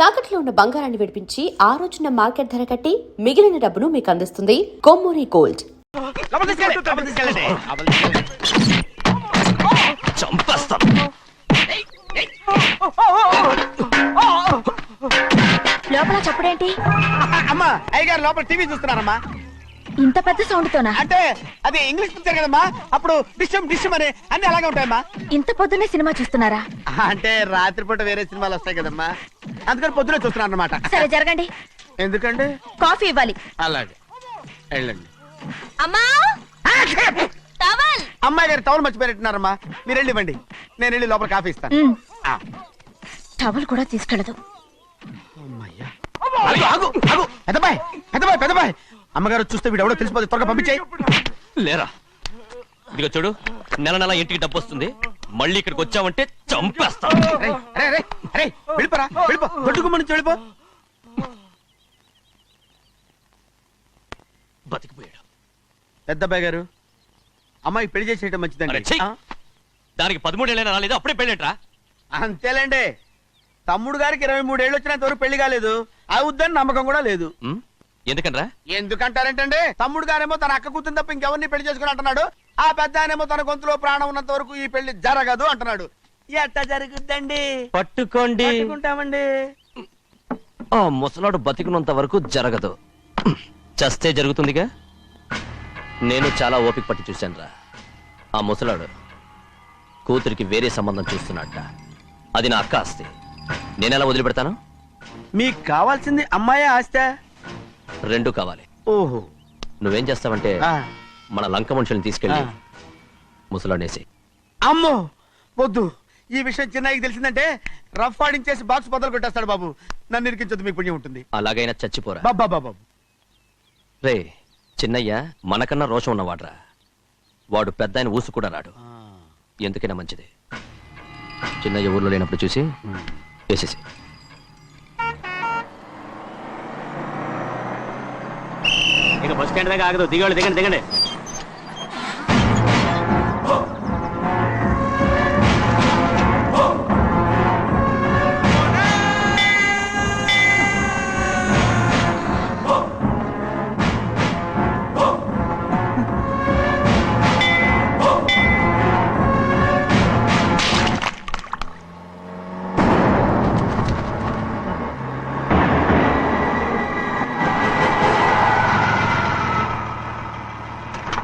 తాకట్లో ఉన్న బంగారాన్ని విడిపించి ఆ రోజున మార్కెట్ ధర కట్టి మిగిలిన డబ్బును మీకు అందిస్తుంది కొమ్మూరి గోల్డ్. లోపల చప్పుడేంటి? అమ్మా అయ్యగారు లోపల టీవీ చూస్తున్నారమ్మా. ఇంత పెద్ద సౌండ్ తోనా? అంటే అది ఇంగ్లీష్ పిక్చర్ కదమ్మా, అప్పుడు డిషం డిషం అని అన్ని అలాగే ఉంటాయమ్మా. ఇంత పొద్దున్నే సినిమా చూస్తున్నారా? అంటే రాత్రిపూట వేరే సినిమాలు వస్తాయి కదమ్మా, అందుకని పొద్దునే చూస్తున్నాను అన్నమాట. సరే జరగండి. ఎందుకండి? కాఫీ ఇవ్వాలి. అలాగే వెళ్ళండి. అమ్మా టవల్. అమ్మాయి గారు టవల్ మర్చిపోయినట్టున్నారమ్మా, మీరు వెళ్ళి ఇవ్వండి, నేను వెళ్ళి లోపల కాఫీ ఇస్తాను. టవల్ కూడా తీసుకెళ్ళదు. పెద్దబాయ్ పెద్దబాయ్ పెద్దబాయ్, అమ్మగారు చూస్తే వీడు ఎవడో తెలిసిపోతే త్వరగా పంపించేయి. లేరా, ఇదిగో చూడు, నెల నెల ఇంటికి డబ్బు వస్తుంది, మళ్ళీ ఇక్కడికి వచ్చావంటే చంపేస్తా. వెళ్ళిపోరా, వెళ్ళిపో, దొడ్డుకుమ్మ నుంచి వెళ్ళిపో. బతికిపోయాడు. పెద్దబ్బాయి గారు, అమ్మాయి పెళ్లి చేసేయటం మంచిదండి. దానికి 13 ఏళ్ళైనా రాలేదు, అప్పుడే పెళ్ళేంట్రా? అంతేలేండి, తమ్ముడు గారికి 23 ఏళ్ళు వచ్చినంత వరకు పెళ్లి కాలేదు, అవుద్దని నమ్మకం కూడా లేదు. ఎందుకనరా? ఎందుకంటారేంటండి, తమ్ముడు గారేమో తన అక్క కూతురు తప్ప ఇంకెవరిని పెళ్లి చేసుకుని అంటున్నాడు, ఆ పెద్ద ఆయనేమో తన గొంతులో ప్రాణం ఉన్నంత వరకు ఈ పెళ్లి జరగదు అంటున్నాడు. ఎట్ట జరుగుద్దండి? పట్టుకోండి. పట్టుకుంటామండి. ఆ ముసలాడు బతికినంత వరకు జరగదు, చస్తే జరుగుతుందిగా. నేను చాలా ఓపిక పట్టి చూశానురా. ఆ ముసలాడు కూతురికి వేరే సంబంధం చూస్తున్నట్ట. అది నా అక్క ఆస్తి, నేనెలా వదిలిపెడతాను? మీకు కావాల్సింది అమ్మాయి ఆస్తి? రెండు కావాలి. ఓహో, నువ్వేం చేస్తావంటే మన లంక మనుషుల్ని తీసుకెళ్ళి ముసలాడేసి. అమ్మో వద్దు, ఈ విషయం చిన్నయ్యకి తెలిసిందంటే రఫ్ ఆడించేసి బాక్స్ బదులు కొట్టేస్తాడు బాబు. నన్ను ఇరికించదు, మీకు పుణ్యం ఉంటుంది. అలాగైనా చచ్చిపోరా బాబా బాబు. రే చిన్నయ్య మనకన్నా రోషం ఉన్నవాడ్రా, వాడు పెద్ద ఆయన ఊసు కూడా రాడు. ఎందుకైనా మంచిది చిన్నయ్య ఊర్లో లేనప్పుడు చూసి వేసేసి. ఇక బస్ స్టాండ్ దాకా ఆగదు, దిగండి దిగండి దిగండి.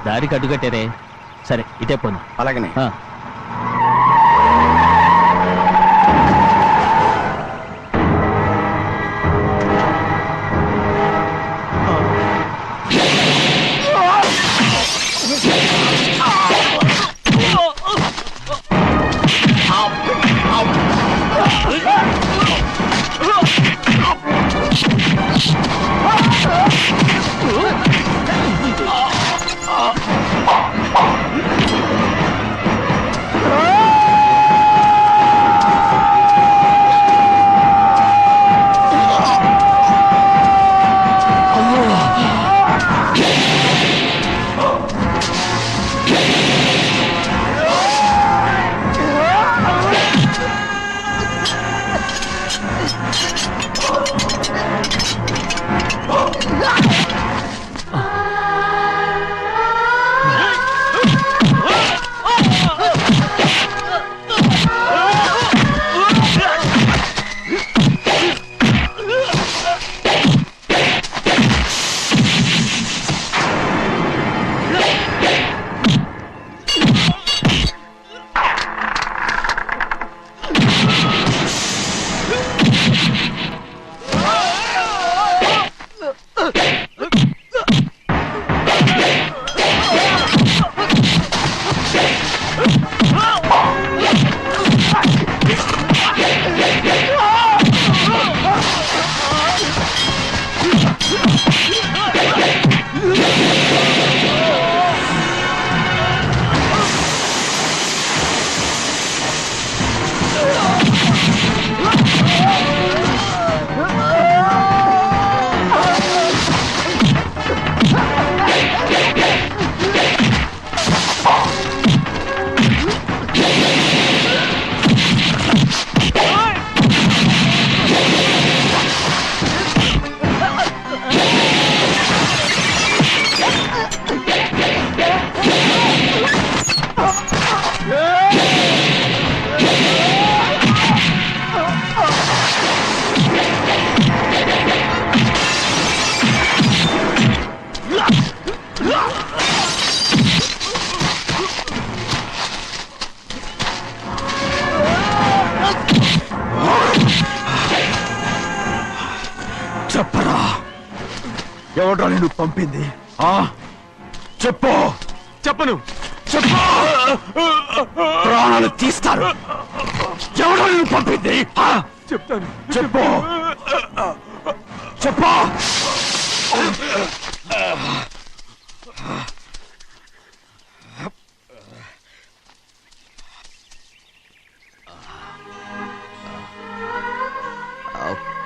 దారికి అడ్డుకట్టారే, సరే ఇటే పోను. అలాగనే. చెప్పరా, ఎవడ్రా నిన్ను పంపింది? చెప్పు. చెప్పను. చెప్పు. ప్రాణాలు తీస్తారు. ఎవడో నిన్ను పంపింది? చెప్తాను. చెప్పు. చెప్పు.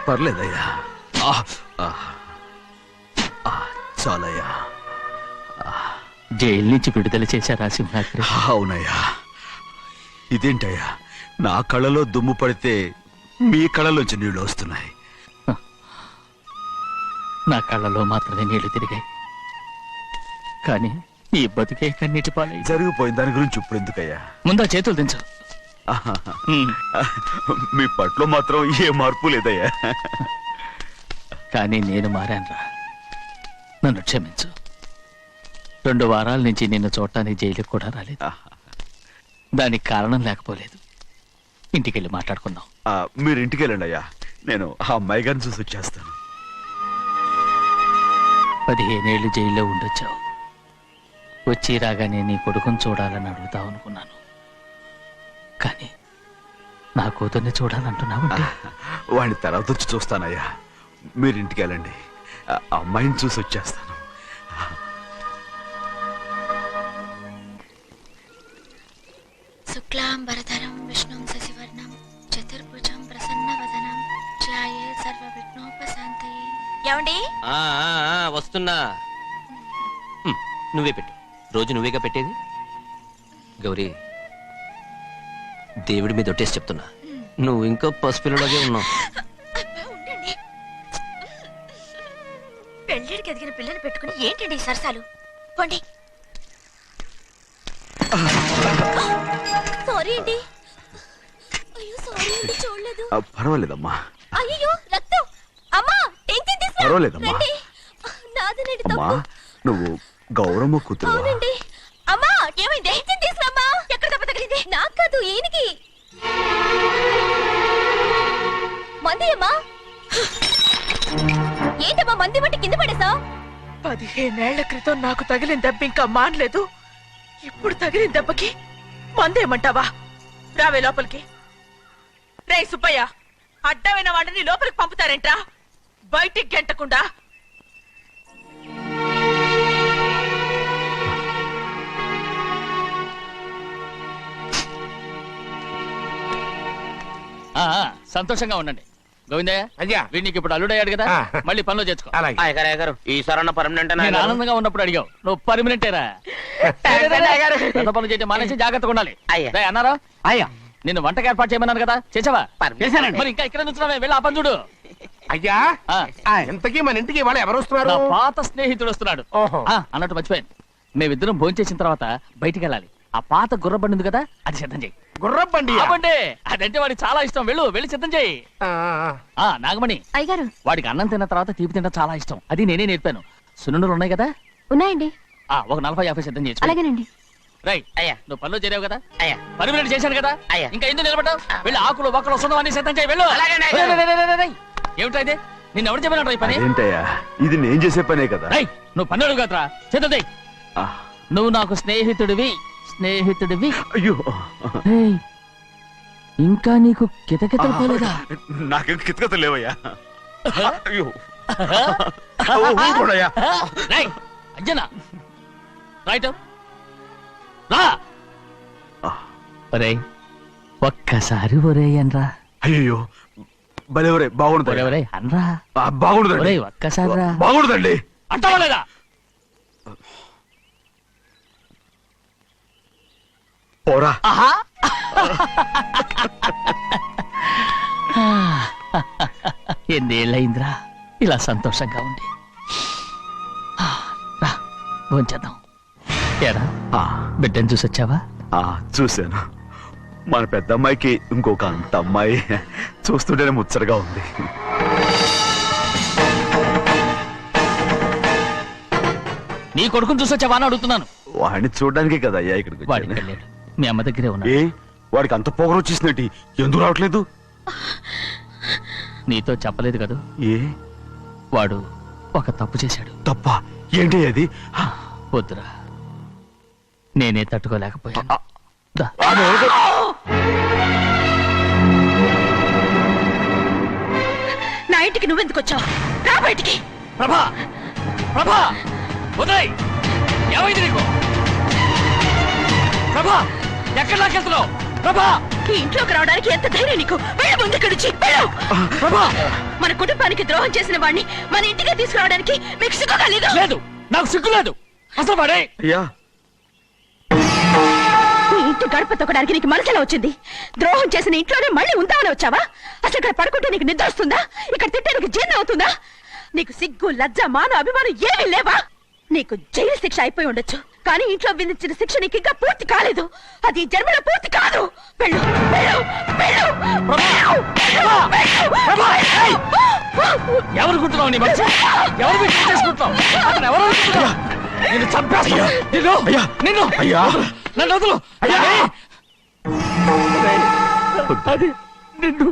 పర్లేదయ్యా, చాలయ్యా. జైలు నుంచి విడుదల చేశారా సింహాద్రి? అవునయ్యా. ఇదేంటయ్యా, నా కళ్ళలో దుమ్ము పడితే మీ కళ్ళలోంచి నీళ్లు వస్తున్నాయి. నా కళ్ళలో మాత్రమే నీళ్లు తిరిగాయి, కానీ నీ బతికే కన్నీటి పాలై. జరిగిపోయిన దాని గురించి ఇప్పుడు ఎందుకయ్యా? ముందా చేతులు దించు. మీ పట్లో మాత్రం ఏ మార్పు లేదయ్యా. కానీ నేను మారానురా, నన్ను క్షమించు. 2 వారాల నుంచి నిన్ను చూడటానికి జైలుకి కూడా రాలేదు. దానికి కారణం లేకపోలేదు. ఇంటికెళ్ళి మాట్లాడుకుందాం. మీరు ఇంటికి వెళ్ళండి అయ్యా, నేను ఆ అమ్మాయి గారిని చూసి వచ్చేస్తాను. 15 ఏళ్ళు జైల్లో ఉండొచ్చావు. వచ్చి రాగానే నీ కొడుకుని చూడాలని అడుగుతావు అనుకున్నాను, కానీ నా కూతుర్ని చూడాలంటున్నావంటే. వాడిని తర్వాత వచ్చి చూస్తానయ్యా, మీరు ఇంటికి వెళ్ళండి. ఆ అమ్మాయిని చూసి వచ్చేస్తాను. శుక్లాంబరధరం విష్ణుం శశివర్ణం చతుర్భుజం ప్రసన్నవదనం ధ్యాయే సర్వవిఘ్నోపశాంతయే. ఏమండి? వస్తున్నా. నువ్వే పెట్టు, రోజు నువ్వేగా పెట్టేది. గౌరీ, దేవుడి మీద ఒట్టేసి చెప్తున్నా, నువ్వు ఇంకా పసిపిల్లలాగే ఉన్నావు. ఉండండి. పెళ్ళిడికి ఎదిగిన పిల్లని పెట్టుకుని ఏంటండి ఈ సరసాలు? పోండి. సారీ అండి. అయ్యో సారీ అండి, చూడలేదు. పర్వాలేదమ్మా. అయ్యో రక్తం. అమ్మా టెన్షన్ తీసుకురా. పర్వాలేదమ్మా. రండి. నాదనండి అమ్మా, తప్పు. నువ్వు గౌరమ్మ కూతురు. అవునండి. అమ్మా ఏమైంది? టెన్షన్ తీసుకురామ్మా. ఎక్కడ దెబ్బ తగిలింది? నాకు కాదు, ఈయనకి. మంది అమ్మా. ఏంటమ్మా మంది బట్టి కింద పడేసా? 15 ఏళ్ల క్రితం నాకు తగిలిన దెబ్బ ఇంకా మానలేదు. ఇప్పుడు తగిలిన దెబ్బకి మందేమంటావా? రావే లోపలికి. రే సుబ్బయ్య, అడ్డమైన వాడిని లోపలికి పంపుతారేంట్రా? బయటికి గెంటకుండా. సంతోషంగా ఉండండి. గోవిందయ్య, అయ్యా, వీడికి ఇప్పుడు అల్లుడయ్యాడు కదా, మళ్ళీ పనిలో చేర్చుకో. ఈసారన్న పర్మనెంట్ నేను ఆనందంగా ఉన్నప్పుడు అడిగావు, నువ్వు పర్మనెంటేరా. పెద్ద పనులు చేయడం మానేసి జాగ్రత్తగా ఉండాలి. రేయ్ అన్నారా? అయ్యా, నిన్ను వంటకి ఏర్పాటు చేయమన్నారు కదా, చేసావా? చేశానండి. మరి ఇంకా ఇక్కడ నుంచున్నావే, వెళ్ళి ఆ పని చూడు. అయ్యా, ఇంతకీ మన ఇంటికి వాళ్ళు ఎవరు వస్తున్నారు? నా పాత స్నేహితుడు వస్తున్నాడు. ఓహో. అన్నట్టు మర్చిపోయాను, మేమిద్దరం భోంచేసిన తర్వాత బయటికి వెళ్ళాలి. ఆ పాత గుర్రబండి ఉంది కదా, అది సిద్ధం చేయి. గుర్రబండి? అవ్వండి, అదంటే వాడికి చాలా ఇష్టం. వెళ్ళి సిద్ధం చేయి. నాగమణి, అయ్యగారు వాడికి అన్నం తిన్న తర్వాత తీపి తినడం చాలా ఇష్టం. అది నేనే నేర్పాను. సున్నుండలు ఉన్నాయి కదా, ఉన్నాయండి. ఒక 40-50 సిద్ధం చేయొచ్చు. అలాగేనండి. రైట్ అయ్యా, నువ్వు పనిలో చేరావు కదా, అయ్యా, పర్మనెంట్ చేశాను కదా, అయ్యా. ఇంకా ఎందుకు నిలబడ్డావు? వెళ్ళి ఆకులు బొక్కలు సున్నం అన్ని సిద్ధం చేయి. వెళ్ళు. అలాగేనండి. ఏమిటా ఇది? నిన్ను ఎవరు చెప్పినట్టు ఈ పని? ఏంటయ్యా, ఇది నేను చేసే పనే కదా. రేయ్, నువ్వు పని అడుగు కదరా, సిద్ధం చేయి. నువ్వు నాకు స్నేహితుడివి. అయ్యో, రేయ్, ఇంకా నీకు కితకితలు పోలేదా? నాకేం కితకత లేవయ్యా. అయ్యో, ఊరుకోడయ్యా. రేయ్, అంజనా, రైట్ రా. ఒరేయ్, ఒక్కసారి ఒరేయ్ అనరా. అయ్యో, భలే బాగుండదు. ఒరేయ్ అనరా. బాగుండదండి. ఒరేయ్ ఒక్కసారి రా. బాగుండదండి. అంటావా లేదా? పోరా. ఎన్నేళ్ళయిందిరా ఇలా సంతోషంగా ఉండి. రా, భోంచేద్దాం. ఏరా, బిడ్డను చూసొచ్చావా? చూశాను. మన పెద్ద అమ్మాయికి ఇంకొక అంత అమ్మాయి చూస్తుంటేనే ముచ్చటగా ఉంది. నీ కొడుకుని చూసొచ్చావా అని అడుగుతున్నాను. వాడిని చూడడానికే కదా అయ్యా ఇక్కడికి వాడికి వచ్చాను. వెళ్ళాడు, మీ అమ్మ దగ్గరే ఏ, ఉన్నాడు. వాడికి అంత పొగరు వచ్చేసినట్టు ఎందుకు రావట్లేదు? నీతో చెప్పలేదు కదా. ఏ, వాడు ఒక తప్పు చేశాడు. తప్ప ఏంటి అది? వద్దురా, నేనే తట్టుకోలేకపోయాను. దా. నా ఇంటికి నువ్వెందుకు వచ్చావు? రా బయటికి. ప్రభా, ప్రభా, ఉదయ్, ఏమైంది నీకు? ప్రభా, ఎక్కడ లాకెళ్తున్నావు? ప్రభా, ఈ ఇంట్లోకి రావడానికి ఎంత ధైర్యం నీకు? వెళ్ళు ముందు ఇక్కడి నుంచి, వెళ్ళు. ప్రభా, మన కుటుంబానికి ద్రోహం చేసిన వాడిని మన ఇంటికి తీసుకురావడానికి మీకు సిగ్గుగా లేదు? లేదు, నాకు సిగ్గు లేదు. అసలు వాడే అయ్యా, ఈ ఇంటి గడప తొక్కడానికి నీకు మనసులో వచ్చింది. ద్రోహం చేసిన ఇంట్లోనే మళ్ళీ ఉందామని వచ్చావా? అసలు ఇక్కడ పడుకుంటే నీకు నిద్ర వస్తుందా? ఇక్కడ తింటే నీకు జీర్ణం అవుతుందా? నీకు సిగ్గు, లజ్జ, మాన, అభిమానం ఏమీ లేవా? నీకు జైలు శిక్ష అయిపోయి ఉండొచ్చు, కానీ ఇంట్లో విధించిన శిక్ష నీకు ఇంకా పూర్తి కాలేదు. అది ఈ జన్మలో పూర్తి కాదు. వెళ్ళు, వెళ్ళు, వెళ్ళు, వెళ్ళు, వెళ్ళు, వెళ్ళు. ఎవరు గుర్తున్నావు? నీ మంచి ఎవరు మీరు చేసుకుంటున్నావు? అతను ఎవరు అనుకుంటున్నావు? నిన్ను చంపేస్తా. నిన్ను నిన్ను అయ్యా, నన్ను వదులు. అది నిన్ను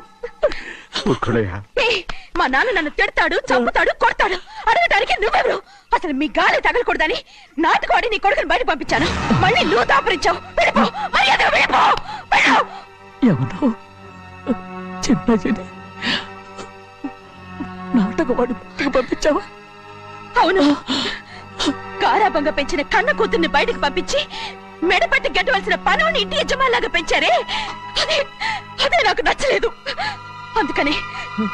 ఊరుకోడయ్యా. ఏయ్, మా నాన్న నన్ను తిడతాడు, చంపుతాడు, కొడతాడు. అడగడానికి నువ్వెవరు? అసలు మీ గాలి తగలకూడదని నాటుకోడి నీ కొడుకుని బయట పంపించాను. మళ్ళీ నువ్వు దాపరించావు. వెళ్ళిపో, మర్యాదగా వెళ్ళిపో, వెళ్ళు. ఎవరు చిన్న నాటకవాడు పంపించావా? అవును, గారాబంగా పెంచిన కన్న కూతుర్ని బయటకు పంపించి మెడపట్టి గట్టవలసిన పనుని ఇంటి యజమానిలాగా పెంచారే, అదే నాకు నచ్చలేదు. అందుకని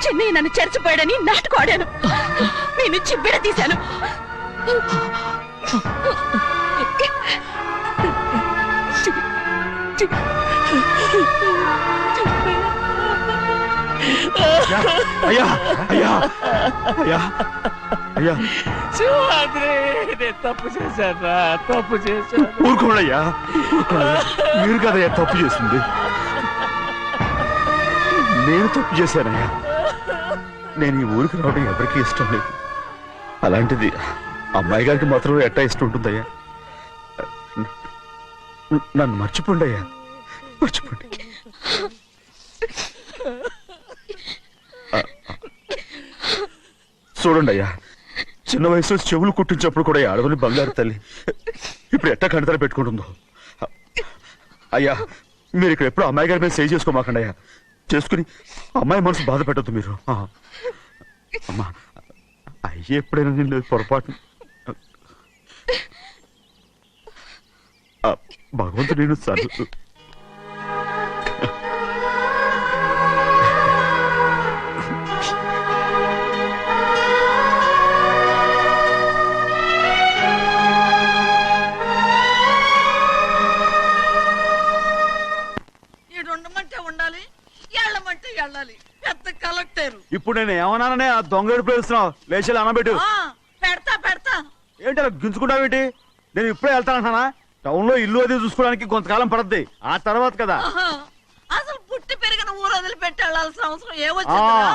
చెన్నై నన్ను చెరచిపోయాడని నాటకం ఆడాను. మీ నుంచి విడదీశాను. అయ్యా, అయ్యా, అయ్యా, అయ్యా, శివాద్రి, నేను తప్పు చేశాను, తప్పు చేశాను. ఊరుకోడయ్యా, మీరు కదయ్యా తప్పు చేసింది. నేను తప్పు చేశానయ్యా. నేను ఈ ఊరికి రావడం ఎవరికీ ఇష్టం లేదు. అలాంటిది అమ్మాయి గారికి మాత్రం ఎట్టా ఇష్టం ఉంటుందయ్యా. నన్ను మర్చిపోండి అయ్యా, మర్చిపోండి. చూడండి అయ్యా, చిన్న వయసులో చెవులు కుట్టించినప్పుడు కూడా ఆడవని బంగారు తల్లి ఇప్పుడు ఎట్టా కణితర పెట్టుకుంటుందో. అయ్యా, మీరు ఇక్కడ ఎప్పుడు అమ్మాయి గారి మీద సేవ్ చేసుకోమాకండి అయ్యా. చేసుకుని అమ్మాయి మనసు బాధ పెట్టద్దు మీరు. అమ్మా, అయ్యే ఎప్పుడైనా నేను పొరపాటు భగవంతుడు నేను సర్దు. ఉండాలి, ఎళ్ళమంటే వెళ్ళాలి. పెద్ద కలెక్టర్. ఇప్పుడు నేను ఏమన్నాననే ఆ దొంగడు ప్రేస్తున్నావు. లేచి అనబెట్టు. పెడతా పెడతా. ఏంటి అలా గించుకుంటావేంటి? నేను ఇప్పుడే వెళ్తానంటానా? టౌన్ లో ఇల్లు అది చూసుకోవడానికి కొంతకాలం పడద్ది. ఆ తర్వాత కదా. అసలు పుట్టి పెరిగిన ఊరు వదిలిపెట్టి వెళ్ళాల్సిన అవసరం ఏమొచ్చిందా?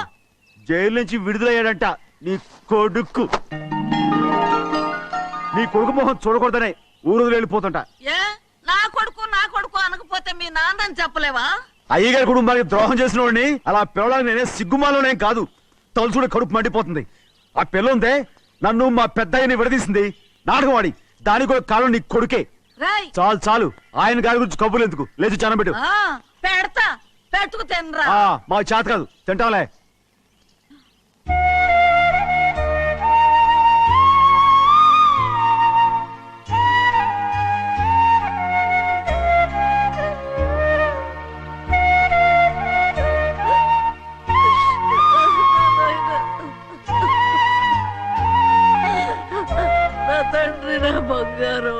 జైలు నుంచి విడుదలయ్యాడంట నీ కొడుకు. నీ కొడుకు మొహం చూడకూడదనే ఊరు వదిలి వెళ్ళిపోతుంట. ఏ నా కొడుకు అనకపోతే మీ నాన్నని చెప్పలేవా? అయ్యగారి కుటుంబానికి ద్రోహం చేసిన వాడిని అలా పిల్లడానికి నేనే సిగ్గుమాలోనేం కాదు. తలుచుకుంటే కడుపు మండిపోతుంది. ఆ పిల్లందే నన్ను మా పెద్దయ్యని విడదీసింది. నాటకం ఆడి దానికి కూడా కాలం నీ కొడుకే. చాలు చాలు, ఆయన గారి గురించి కబుర్లు ఎందుకు? లేచి చనబెట్టు. పెడతా, పెట్టుకు తినరా. మా చేత కాదు, తింటాంలే. తండ్రి, నా బంగారు,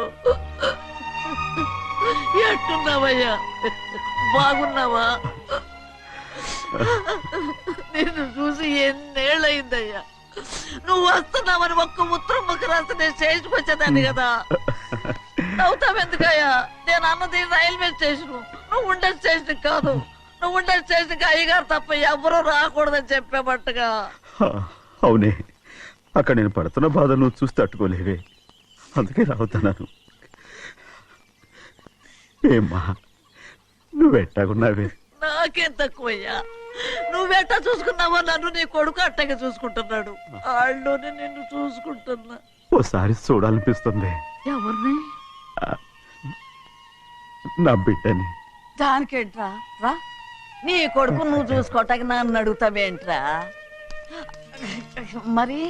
ఎట్టున్నావయ్యా? బాగున్నావా? నిన్ను చూసి ఎన్నేళ్ళయిందయ్యా. నువ్వు వస్తున్నావని ఒక్క ఉత్తరం ముక్క రాస్తే నేను స్టేషన్కి వచ్చేదాన్ని కదా. నవ్వుతావెందుకయ్యా? నేను అన్నది రైల్వే స్టేషన్, నువ్వు ఉండే స్టేషన్ కాదు. నువ్వు ఉండే స్టేషన్కి అయ్యగారు తప్ప ఎవరూ రాకూడదని చెప్పేమట్టుగా. అవునే, అక్కడ నేను పడుతున్న బాధ నువ్వు చూసి తట్టుకోలేవే, అందుకే రావుతున్నాను. ఏమ్మా, నువ్వు ఎట్టాగున్నావే? నాకేం తక్కువయ్యా. నువ్వెట్టా చూసుకున్నావో నన్ను నీ కొడుకు అట్టగా చూసుకుంటున్నాడు. వాళ్ళలోనే నిన్ను చూసుకుంటున్నా. ఓసారి చూడాలనిపిస్తుంది ఎవరిని? నా బిడ్డని. దానికేంట్రా? రా, నీ కొడుకు నువ్వు చూసుకోవటానికి నన్ను అడుగుతావేంట్రా? మరి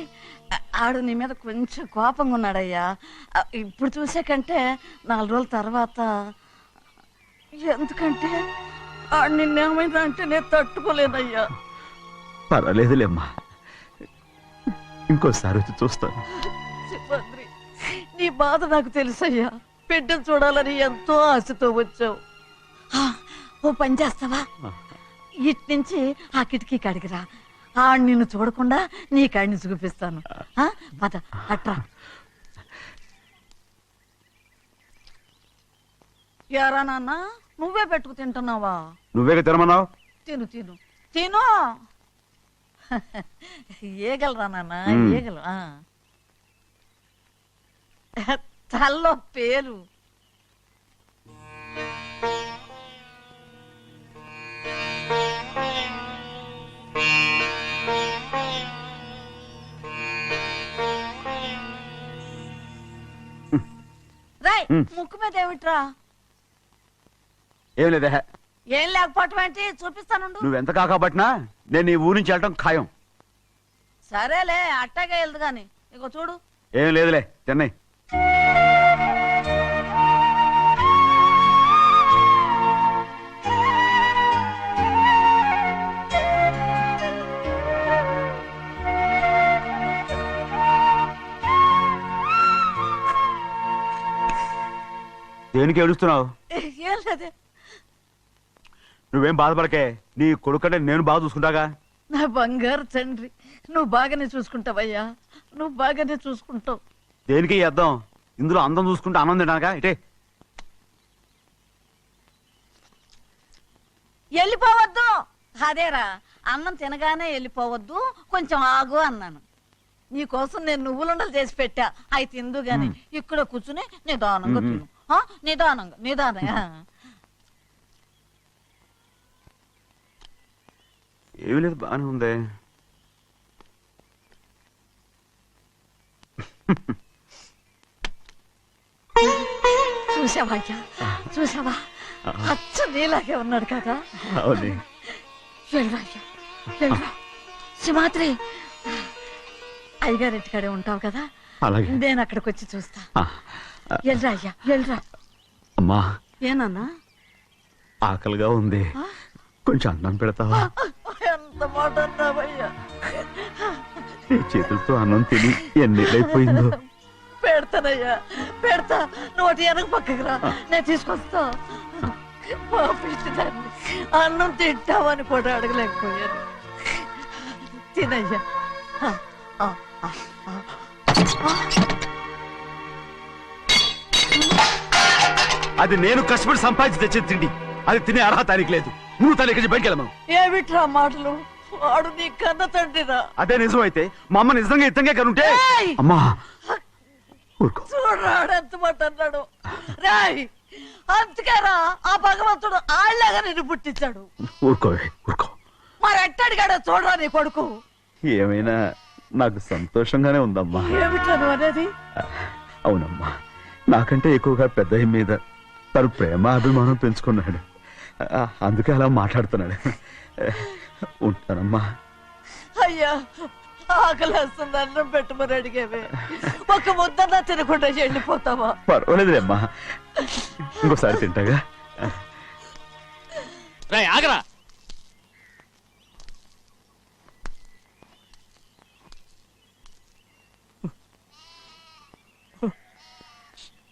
ఆడు నీ మీద కొంచెం కోపంగా ఉన్నాడయ్యా. ఇప్పుడు చూసే కంటే 4 రోజుల తర్వాత. ఎందుకంటే ఆడు నిన్నేమైనా అంటే నేను తట్టుకోలేనయ్యా. పర్వాలేదులేమ్మా, ఇంకోసారి వచ్చి చూస్తాను. శివాద్రి, నీ బాధ నాకు తెలుసయ్యా. బిడ్డను చూడాలని ఎంతో ఆశతో వచ్చావు. ఓ పని చేస్తావా? ఇటు నుంచి ఆ కిటికీ కడిగిరా. ఆడు నిన్ను చూడకుండా నీ కాడిని చూపిస్తాను. పద అట్రా. యారా నాన్న, నువ్వే పెట్టుకు తింటున్నావా? నువ్వే తినమన్నావు. తిను తిను తిను. ఏగలరా నాన్న, ఏగలు. తల్లో పేరు. రాయ్, ముక్కు మీద ఏమిట్రా? ఏం లేదే. ఏం లేకపోవటం ఏంటి? చూపిస్తాను. నువ్వెంత కాకపట్టినా నేను ఈ ఊరి నుంచి వెళ్ళటం ఖాయం. సరేలే, అట్టాగే వెళ్దు గాని. ఇగో చూడు. ఏం లేదులే, చెన్నై. దేనికి ఏడుస్తున్నావు? ఏం లేదే. నువ్వేం బాధపడకే, నీ కొడుకంటే నేను బాగా చూసుకుంటాగా. నా బంగారు తండ్రి, నువ్వు బాగానే చూసుకుంటావయ్యా. నువ్వు బాగానే చూసుకుంటావు. దేనికి అర్థం? ఇందులో అందం చూసుకుంటే ఆనందం తింటానుగా. ఇటే వెళ్ళిపోవద్దు. అదేరా, అన్నం తినగానే వెళ్ళిపోవద్దు, కొంచెం ఆగు అన్నాను. నీకోసం నేను నువ్వులుండలు చేసి పెట్టా. అవి తిందు గాని ఇక్కడ కూర్చుని నిదానంగా తిను. నిదానంగా నిదానంగా. ఏమీ లేదు, బాగానే ఉంది. చూసావా అయ్యా, చూసావా? అచ్చ నీలాగే ఉన్నాడు కదా. అవునే. వెళ్ళరా అయ్యా, వెళ్ళరా. సింహాద్రి, అయ్యగారింటికాడే ఉంటావు కదా. అలాగే. నేను అక్కడికి వచ్చి చూస్తా. వెళ్ళరా అయ్యా, వెళ్ళరా. అమ్మా, ఏనన్నా? ఆకలిగా ఉంది, కొంచెం అన్నం పెడతావా? ఎంత మాట అన్నావయ్యా. నీ చేతులతో అన్నం తిని ఎన్నిళ్ళైపోయిందో. పెడతానయ్యా, పెడతా. నోటి వెనక పక్కకు రా, నేను తీసుకొస్తా. పాపిస్తాన్ని అన్నం తింటావని కూడా అడగలేకపోయాను. తినయ్యా. అది నేను కష్టపడి సంపాదించి తెచ్చి తిండి. అది తినే అర్హత ఆయనకి లేదు. నువ్వు తన ఇక్కడి బయటికి వెళ్ళమను. ఏమిట్రా మాటలు? వాడు నీ కన్న తండ్రిరా. అదే నిజం అయితే మా అమ్మ నిజంగా ఇద్దంగా కనుంటే. అమ్మా ఊరుకో. చూడరాడు ఎంత మాట అన్నాడు. రాయ్, అందుకేరా ఆ భగవంతుడు ఆళ్ళగా నిన్ను పుట్టించాడు. ఊరుకో ఊరుకో. మరి ఎట్టడిగాడో చూడరా నీ కొడుకు. ఏమైనా నాకు సంతోషంగానే ఉందమ్మా. ఏమిట్రా నువ్వు అనేది? అవునమ్మా, నాకంటే ఎక్కువగా పెద్ద మీద తను ప్రేమ అభిమానం పెంచుకున్నాడు. అందుకే అలా మాట్లాడుతున్నాడు. ఉంటానమ్మా. అయ్యా, ఆకలేస్తుంది, అన్నం పెట్టమని అడిగేవే. ఒక ముద్దన్నా తినకుండా వెళ్ళిపోతావా? పర్వాలేదులేమ్మా, ఇంకోసారి తింటాగా. రేయ్, ఆగరా.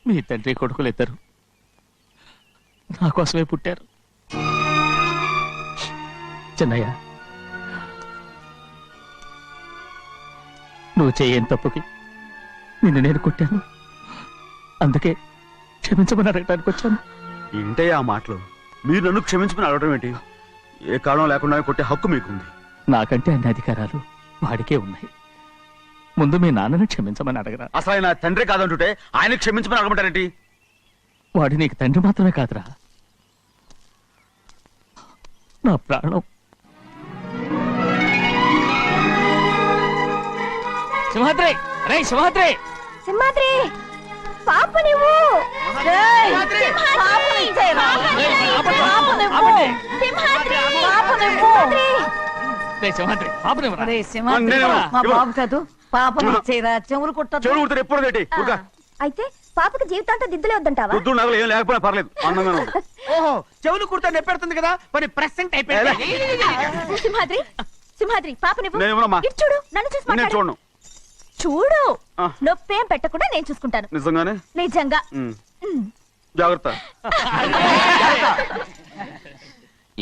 మీ తండ్రి కొడుకులు ఇద్దరు నా కోసమే పుట్టారు. చిన్నయ్య, నువ్వు చేయని తప్పుకి నిన్ను నేను కొట్టాను. అందుకే క్షమించమని అడగటానికి వచ్చాను. ఏంటయ్యా ఆ మాటలు? మీరు నన్ను క్షమించమని అడగడం ఏంటి? ఏ కారణం లేకుండా కొట్టే హక్కు మీకుంది. నాకంటే అన్ని అధికారాలు వాడికే ఉన్నాయి. ముందు మీ నాన్నని క్షమించమని అడగరా. అసలు ఆయన తండ్రి కాదంటుంటే ఆయన క్షమించమని అడగమంటారేంటి? వాడు నీకు తండ్రి మాత్రమే కాదురా, నా ప్రాణం. సింహాద్రి రే సింహాద్రి సింహాద్రి పాప నువ్వు రేయ్, ఆపండి, ఆపండి. రే సింహాద్రి పాపనివ్వరా? మా బాబు కాదు పాపం ఇచ్చేరా చెవులు కుట్ట చెవులు కుడితే ఎప్పుడు ఏంటి ఊరుకా. అయితే పాపకి జీవితాంతం దిద్దులే వద్దంటావా వద్దు నగలు ఏం లేకపోయినా పర్లేదు అందంగా ఉంది. ఓహో చెవులు కుర్తా నెప్పెడుతుంది కదా మరి ప్రెసెంట్ అయిపోయింది. సింహాద్రి సింహాద్రి పాప నేను ఇవ్వనమ్మా. నువ్వు ఇటు చూడు నన్ను చూసి నేను మాట్లాడు. చూడను. చూడు ఆ. నొప్పేం పెట్టకుండా నేను చూసుకుంటాను నిజంగానే నిజంగా ఉమ్. జాగ్రత్త.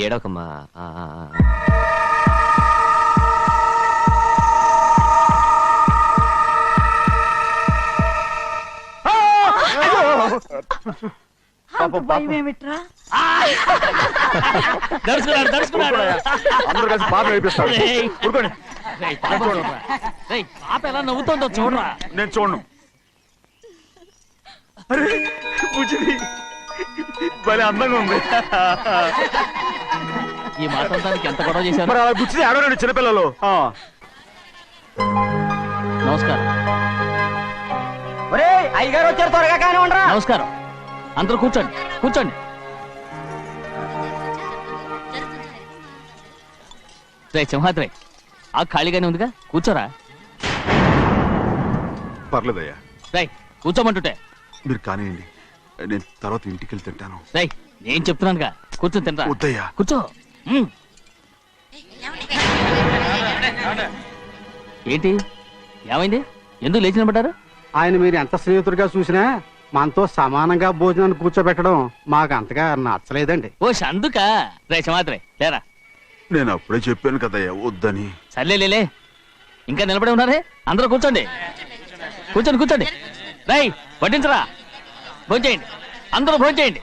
ఏడోకమ్మా. పాపం, పాపం. ఏమిట్రా దడుచుకున్నాడు అందరూ కలిసి పాప ఏడిపిస్తారు. రేయ్. ఊరుకోండి. రేయ్, పాప చూడరా. రేయ్, పాప ఎలా నవ్వుతుందో చూడరా. నేను చూడను. అరే బుజ్జిది భలే అందంగా ఉంది. ఈ మాట్లాడడానికి ఎంత గొడవ చేశారు. మరి అలా బుచ్చిది ఆడవాడు చిన్నపిల్లలు. నమస్కారం అయ్యగారు వచ్చారు త్వరగా కానీ ఉండరా. నమస్కారం అందరూ కూర్చోండి కూర్చోండి. రే సింహాద్రి ఆ ఖాళీగానే ఉందిగా కూర్చోరా. పర్లేదయ్యా, రేయ్ కూర్చోమంటుంటే. మీరు కానివ్వండి, నేను తర్వాత ఇంటికి వెళ్ళి తింటాను. రేయ్ నేను చెప్తున్నానుగా కూర్చొని తినరా. వద్దయ్యా. కూర్చో. ఏంటి ఏమైంది ఎందుకు లేచి నిలబడ్డారు? ఆయన మీరు ఎంత స్నేహితుడిగా చూసినా మనతో సమానంగా భోజనాన్ని కూర్చోబెట్టడం మాకు అంతగా నచ్చలేదండి. ఓ అందుక. రే సింహాద్రి లేరా. నేను అప్పుడే చెప్పాను కదయ్యా వద్దని. సర్లే ఇంకా నిలబడి ఉన్నారే అందరూ కూర్చోండి కూర్చోండి కూర్చోండి. రై వడ్డించరా. భోంచేయండి అందరూ భోంచేయండి.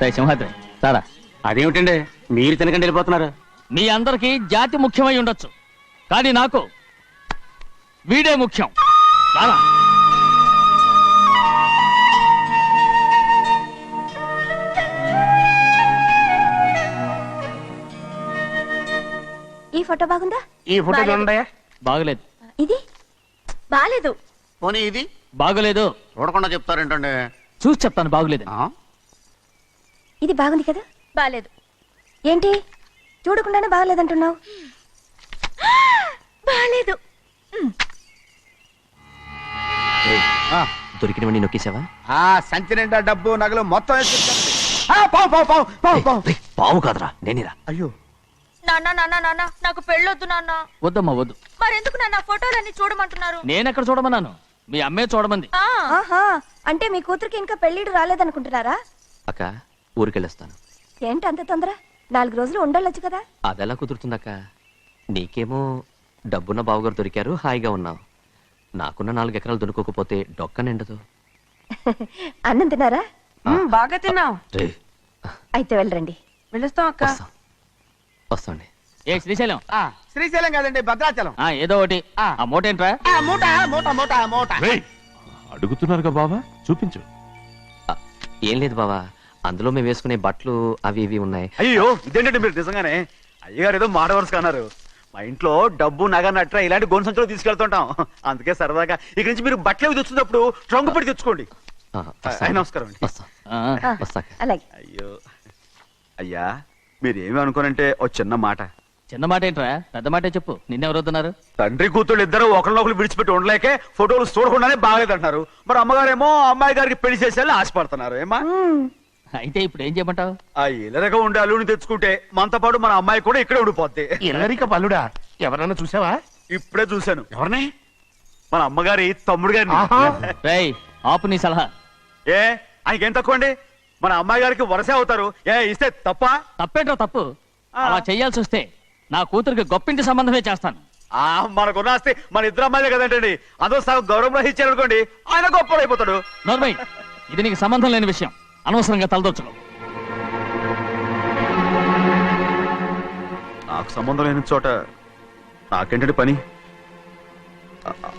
రై సింహాద్రి సారా. అదేమిటండి మీరు తినకండి వెళ్ళిపోతున్నారు. మీ అందరికీ జాతి ముఖ్యమై ఉండొచ్చు కానీ నాకు వీడే ముఖ్యం. రారా. ఈ ఫోటో బాగుందా ఈ ఫోటో చూడండి. బాగలేదు ఇది బాలేదు పోనీ ఇది బాగలేదు. చూడకుండా చెప్తారేంటండి. చూసి చెప్తాను బాగలేదు. ఇది బాగుంది కదా బాలేదు ఏంటి చూడకుండానే బాగలేదంటున్నావు. బాలేదు దొరికినవన్నీ నొక్కేసావా? సంచి నిండా డబ్బు నగలు మొత్తం పావు కాదురా నేనేరా. అయ్యో నాన్న నాన్న నాన్న నాకు పెళ్ళొద్దు నాన్న. వద్దమ్మా వద్దు. మరెందుకు నాన్న ఫోటోలన్నీ చూడమంటున్నారు. నేనెక్కడ చూడమన్నాను మీ అమ్మే చూడమంది. ఆహా అంటే మీ కూతురికి ఇంకా పెళ్ళిడు రాలేదనుకుంటున్నారా. అక్క ఊరికెళ్ళొస్తాను. ఏంటి అంత తొందర 4 రోజులు ఉండొచ్చు కదా. అదెలా కుదురుతుందక్క? నీకేమో డబ్బున్న బావగారు దొరికారు, హాయిగా ఉన్నావు. నాకున్న 4 ఎకరాలు దొరుకోకపోతే డొక్క నిండదు. అన్నం తిన్నారా. బాగా తిన్నావు. రే, అయితే వెళ్ళరండి. వెళ్ళొస్తాం అక్క. వస్తాండి. ఏ శ్రీశైలం శ్రీశైలం కాదండి భద్రాచలం. ఏదో ఒకటి. ఆ మూట ఏంట్రా? మూట మూట మూట మూట. అడుగుతున్నారుగా బాబా, చూపించు. ఏం లేదు బావా, అందులో మేము వేసుకునే బట్టలు అవి ఇవి ఉన్నాయి. అయ్యో ఇదేంటంటే మీరు నిజంగానే అయ్యగారు ఏదో మాట వరుస అన్నారు. మా ఇంట్లో డబ్బు నగ నట్ర ఇలాంటి గొంతు సంచులు తీసుకెళ్తుంటాం. అందుకే సరదాగా ఇక్కడి నుంచి మీరు బట్టలు అవి తెచ్చుకున్నప్పుడు ట్రంక్ పెట్టి తెచ్చుకోండి. నమస్కారం అండి. వస్తాం వస్తాక. అలాగే. అయ్యో అయ్యా మీరేమి అనుకోనంటే ఓ చిన్న మాట. చిన్న మాట ఏంట్రా పెద్ద మాటే చెప్పు. నిన్నెవరు వద్దన్నారు? తండ్రి కూతుళ్ళు ఇద్దరు ఒకరినొకరు విడిచిపెట్టి ఉండలేకే ఫోటోలు చూడకుండానే బాగలేదంటున్నారు. మరి అమ్మగారేమో అమ్మాయి గారికి పెళ్లి చేసేయాలని ఆశపడుతున్నారు. ఏమా అయితే ఇప్పుడు ఏం చేయమంటావు? ఆ ఇల్లరగా ఉండే అల్లుని తెచ్చుకుంటే మనతో పాటు మన అమ్మాయి కూడా ఇక్కడే ఉండిపోద్ది. ఇల్లరిక పల్లుడా ఎవరన్నా చూసావా? ఇప్పుడే చూశాను. ఎవరిని? మన అమ్మగారి తమ్ముడు గారిని. రేయ్ ఆపు నీ సలహా. ఏ ఆయనకేం తక్కువ అండి? మన అమ్మాయి గారికి వరసే అవుతారు. ఏ ఇస్తే తప్ప? తప్పేంట్రా తప్పు. అలా చెయ్యాల్సి వస్తే నా కూతురికి గొప్పింటి సంబంధమే చేస్తాను. మనకున్న ఆస్తి మన ఇద్దరు అమ్మాయిలే కదంటండి. అదో సగం గౌరవం ఇచ్చారనుకోండి ఆయన గొప్ప అయిపోతాడు. నోర్మయ్ ఇది నీకు సంబంధం లేని విషయం. అనవసరంగా తలదొచ్చుకో. నాకు సంబంధం లేని చోట నాకేంటండి పని?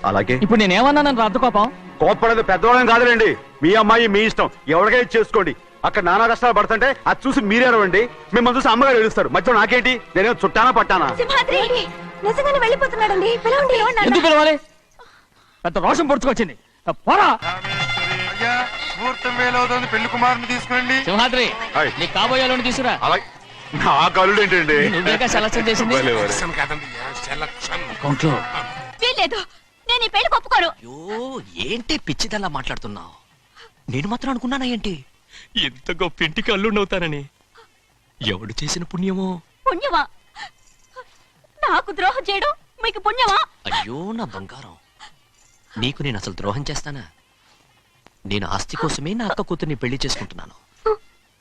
అలాగే ఇప్పుడు నేనేమన్నానని రద్దు కోపం? కోప్పడేది పెద్దవాళ్ళని కాదులేండి. మీ అమ్మాయి మీ ఇష్టం, ఎవరికైనా చేసుకోండి. అక్కడ నానా కష్టాలు పడుతుంటే అది చూసి మీరేనవండి, మిమ్మల్ని చూసి అమ్మగారు ఏడుస్తారు. మధ్యలో నాకేంటి, నేనేమో చుట్టానా పట్టానా? సింహాద్రి నిజంగానే వెళ్ళిపోతున్నాడండి. పిలవండి. ఎందుకు పిలవాలి? పెద్ద రోషం పొడుచుకొచ్చింది. పోరా ముహూర్తం వేలవుతుంది, పెళ్లి కుమారుని తీసుకురండి. సింహాద్రి, హాయ్. నీ కాబోయేలోని తీసుకురా. అలా నా కలుడు ఏంటండి? నువ్వేగా సెలక్షన్ చేసింది. భలే వారే. అకౌంట్లో వీల్లేదు, నేను ఈ పెళ్లి ఒప్పుకోను. అయ్యో ఏంటి పిచ్చిదల్లా మాట్లాడుతున్నావు? నేను మాత్రం అనుకున్నానా ఏంటి ఇంత గొప్ప ఇంటికి అల్లుండవుతానని? ఎవడు చేసిన పుణ్యమో? పుణ్యమా? నాకు ద్రోహం చేయడం మీకు పుణ్యమా? అయ్యో నా బంగారం, నీకు నేను అసలు ద్రోహం చేస్తానా? నేను ఆస్తి కోసమే నా అక్క కూతుర్ని పెళ్లి చేసుకుంటున్నాను.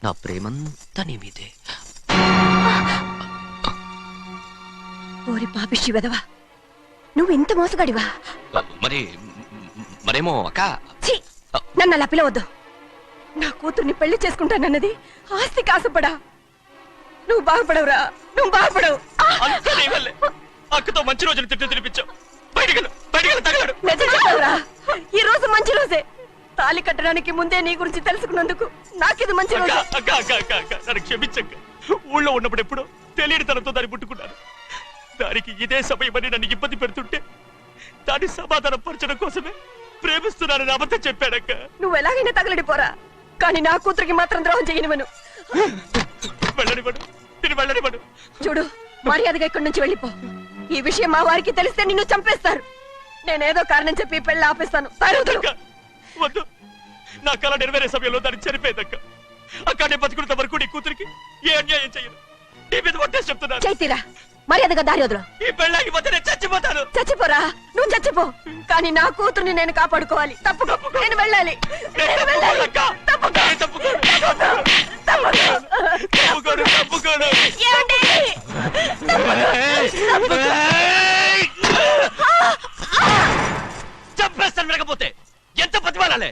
నా ప్రేమంతా నీ మీదే. ఓరి పాపిష్టి వెదవా, నువ్వు ఇంత మోసగాడివా? మరేమో అక్క. ఛీ, నన్ను అలా పిలవద్దు. నా కూతుర్ని పెళ్లి చేసుకుంటానన్నది ఆస్తి కాసపడా. నువ్వు బాగుపడవురా, నువ్వు బాగుపడవు. అక్కతో మంచి రోజులు తిట్టి తినిపించావు. నిజం చెప్పవురా, ఈ రోజు మంచి రోజే. తాళి కట్టడానికి ముందే నీ గురించి తెలుసుకున్నందుకు నాకిది మంచి రోజు. నన్ను క్షమించక్క. ఊళ్ళో ఉన్నప్పుడు ఎప్పుడో తెలియని తనతో దాన్ని పుట్టుకున్నాను. దానికి ఇదే సమయమని నన్ను ఇబ్బంది పెడుతుంటే దాన్ని సమాధానం పరచడం కోసమే ప్రేమిస్తున్నానని అబద్ధం చెప్పాడక్క. నువ్వు ఎలాగైనా తగలడిపోరా, కానీ నా కూతురికి మాత్రం ద్రోహం చేయనివను. వెళ్ళనివ్వడు, నేను వెళ్ళనివ్వడు. చూడు, మర్యాదగా ఇక్కడి నుంచి వెళ్ళిపో. ఈ విషయం మా వారికి తెలిస్తే నిన్ను చంపేస్తారు. నేనేదో కారణం చెప్పి ఈ పెళ్లి ఆపేస్తాను. అక్క, వద్దు. నా కళ నెరవేరే సమయంలో దాన్ని చనిపోయేదక్క. అక్కడే బతుకున్నంత వరకు నీ కూతురికి ఏ అన్యాయం చేయను. నీ మీద ఒట్టేసి చెప్తున్నాను. చైతీరా, మర్యాదగా దారి వదులు. ఈ పెళ్ళాకి పోతే నేను చచ్చిపోతాను. చచ్చిపోరా, నువ్వు చచ్చిపో, కానీ నా కూతుర్ని నేను కాపాడుకోవాలి. తప్పుకో, నేను వెళ్ళాలి. నేను వెళ్ళాలి. తప్పుకో. తప్పుకోను. ఏమండి? చంపేస్తాను. వినకపోతే ఎంత బతిమాలాలే?